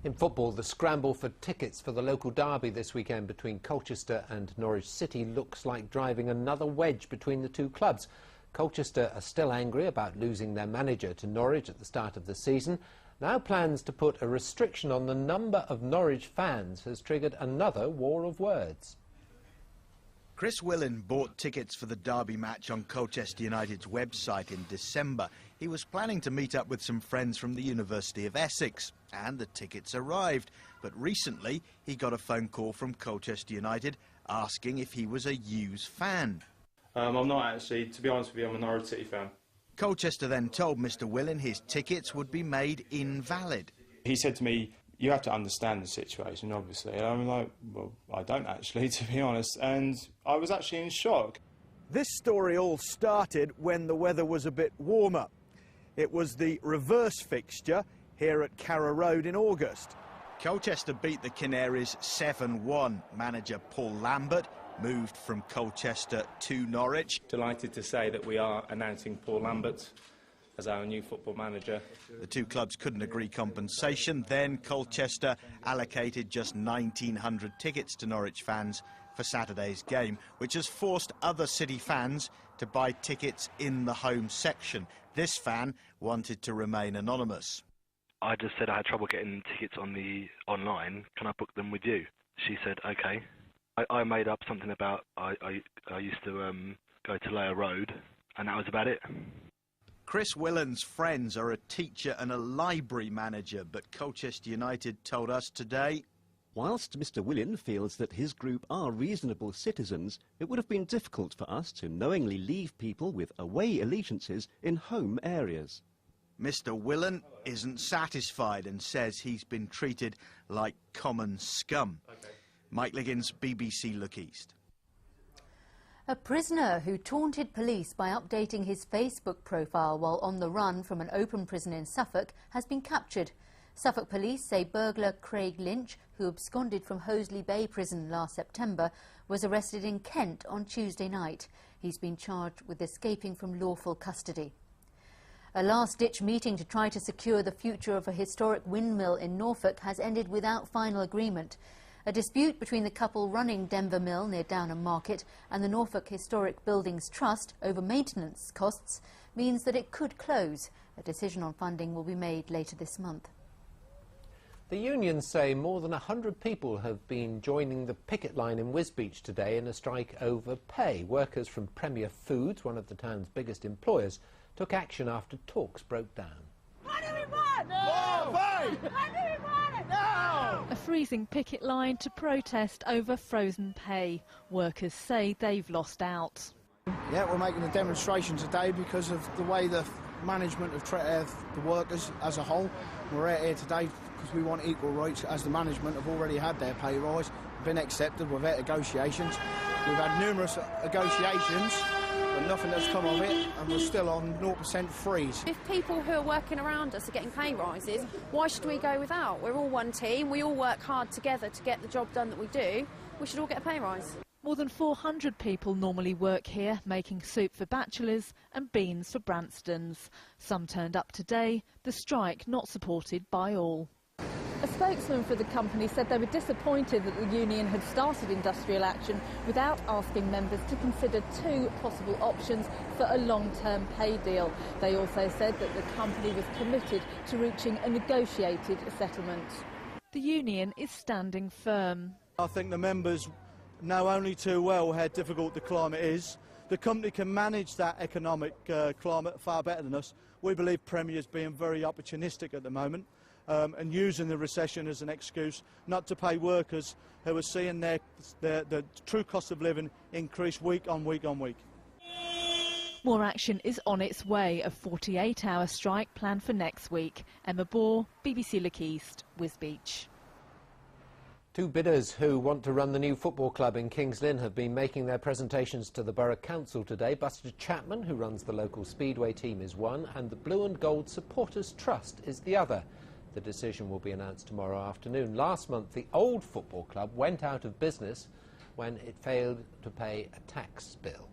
In football, the scramble for tickets for the local derby this weekend between Colchester and Norwich City looks like driving another wedge between the two clubs. Colchester are still angry about losing their manager to Norwich at the start of the season. Now plans to put a restriction on the number of Norwich fans has triggered another war of words. Chris Willen bought tickets for the derby match on Colchester United's website in December. He was planning to meet up with some friends from the University of Essex, and the tickets arrived. But recently, he got a phone call from Colchester United asking if he was a U's fan. I'm not actually, to be honest with you, I'm a Norwich City fan. Colchester then told Mr Willen his tickets would be made invalid. He said to me, "You have to understand the situation, obviously." And I'm like, well, I don't actually, to be honest. And I was actually in shock. This story all started when the weather was a bit warmer. It was the reverse fixture here at Carrow Road in August. Colchester beat the Canaries 7-1. Manager Paul Lambert moved from Colchester to Norwich. Delighted to say that we are announcing Paul Lambert as our new football manager. The two clubs couldn't agree compensation. Then Colchester allocated just 1,900 tickets to Norwich fans for Saturday's game, which has forced other City fans to buy tickets in the home section. This fan wanted to remain anonymous. I just said I had trouble getting tickets online. Can I book them with you? She said, OK. I made up something about I used to go to Layer Road, and that was about it. Chris Willen's friends are a teacher and a library manager, but Colchester United told us today, whilst Mr Willen feels that his group are reasonable citizens, it would have been difficult for us to knowingly leave people with away allegiances in home areas. Mr Willen isn't satisfied and says he's been treated like common scum. Okay. Mike Liggins, BBC Look East. A prisoner who taunted police by updating his Facebook profile while on the run from an open prison in Suffolk has been captured. Suffolk police say burglar Craig Lynch, who absconded from Hoseley Bay Prison last September, was arrested in Kent on Tuesday night. He's been charged with escaping from lawful custody. A last-ditch meeting to try to secure the future of a historic windmill in Norfolk has ended without final agreement. A dispute between the couple running Denver Mill near Downham Market and the Norfolk Historic Buildings Trust over maintenance costs means that it could close. A decision on funding will be made later this month. The unions say more than 100 people have been joining the picket line in Wisbech today in a strike over pay. Workers from Premier Foods, one of the town's biggest employers, took action after talks broke down. What do we want? No! What do we want? No! A freezing picket line to protest over frozen pay. Workers say they've lost out. Yeah, we're making a demonstration today because of the way the management have treated the workers as a whole. We're here today because we want equal rights, as the management have already had their pay rise, been accepted without negotiations. We've had numerous negotiations, but nothing has come of it, and we're still on 0% freeze. If people who are working around us are getting pay rises, why should we go without? We're all one team, we all work hard together to get the job done that we do. We should all get a pay rise. More than 400 people normally work here, making soup for bachelors and beans for Branstons. Some turned up today, the strike not supported by all. A spokesman for the company said they were disappointed that the union had started industrial action without asking members to consider two possible options for a long-term pay deal. They also said that the company was committed to reaching a negotiated settlement. The union is standing firm. I think the members know only too well how difficult the climate is. The company can manage that economic climate far better than us. We believe Premier's being very opportunistic at the moment. And using the recession as an excuse not to pay workers who are seeing the true cost of living increase week on week on week. More action is on its way. A 48-hour strike planned for next week. Emma Bohr, BBC Look East, Wisbech. Two bidders who want to run the new football club in Kings Lynn have been making their presentations to the Borough Council today. Buster Chapman, who runs the local Speedway team, is one, and the Blue and Gold Supporters Trust is the other. The decision will be announced tomorrow afternoon. Last month, the old football club went out of business when it failed to pay a tax bill.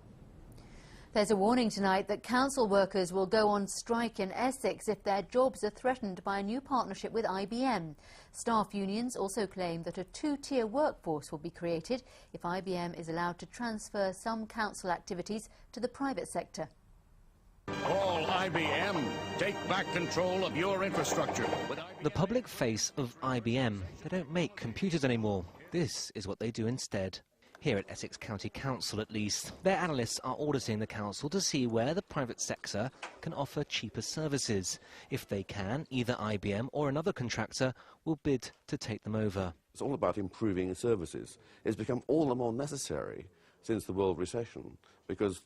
There's a warning tonight that council workers will go on strike in Essex if their jobs are threatened by a new partnership with IBM. Staff unions also claim that a two-tier workforce will be created if IBM is allowed to transfer some council activities to the private sector. Call IBM. Take back control of your infrastructure. The public face of IBM. They don't make computers anymore. This is what they do instead. Here at Essex County Council, at least, their analysts are auditing the council to see where the private sector can offer cheaper services. If they can, either IBM or another contractor will bid to take them over. It's all about improving services. It's become all the more necessary since the world recession, because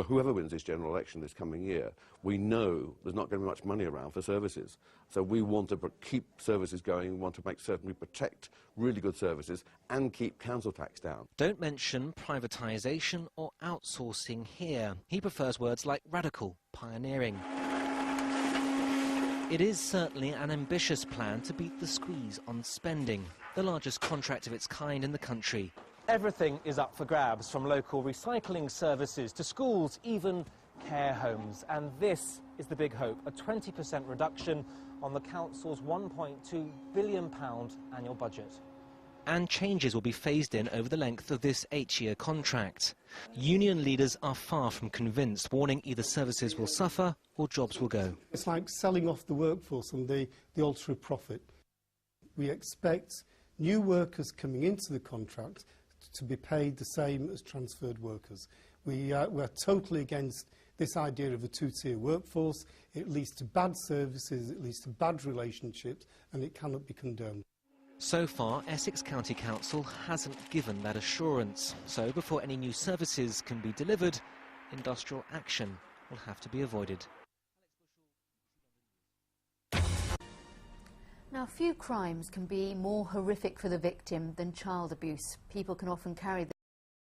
whoever wins this general election this coming year, we know there's not going to be much money around for services. So we want to keep services going, we want to make certain we protect really good services and keep council tax down. Don't mention privatisation or outsourcing here. He prefers words like radical, pioneering. It is certainly an ambitious plan to beat the squeeze on spending, the largest contract of its kind in the country. Everything is up for grabs, from local recycling services to schools, even care homes. And this is the big hope, a 20% reduction on the council's £1.2 billion annual budget. And changes will be phased in over the length of this 8-year contract. Union leaders are far from convinced, warning either services will suffer or jobs will go. It's like selling off the workforce on the altar of profit. We expect new workers coming into the contract to be paid the same as transferred workers. We're totally against this idea of a two-tier workforce. It leads to bad services, it leads to bad relationships, and it cannot be condoned. So far, Essex County Council hasn't given that assurance. So before any new services can be delivered, industrial action will have to be avoided. Now, few crimes can be more horrific for the victim than child abuse. People can often carry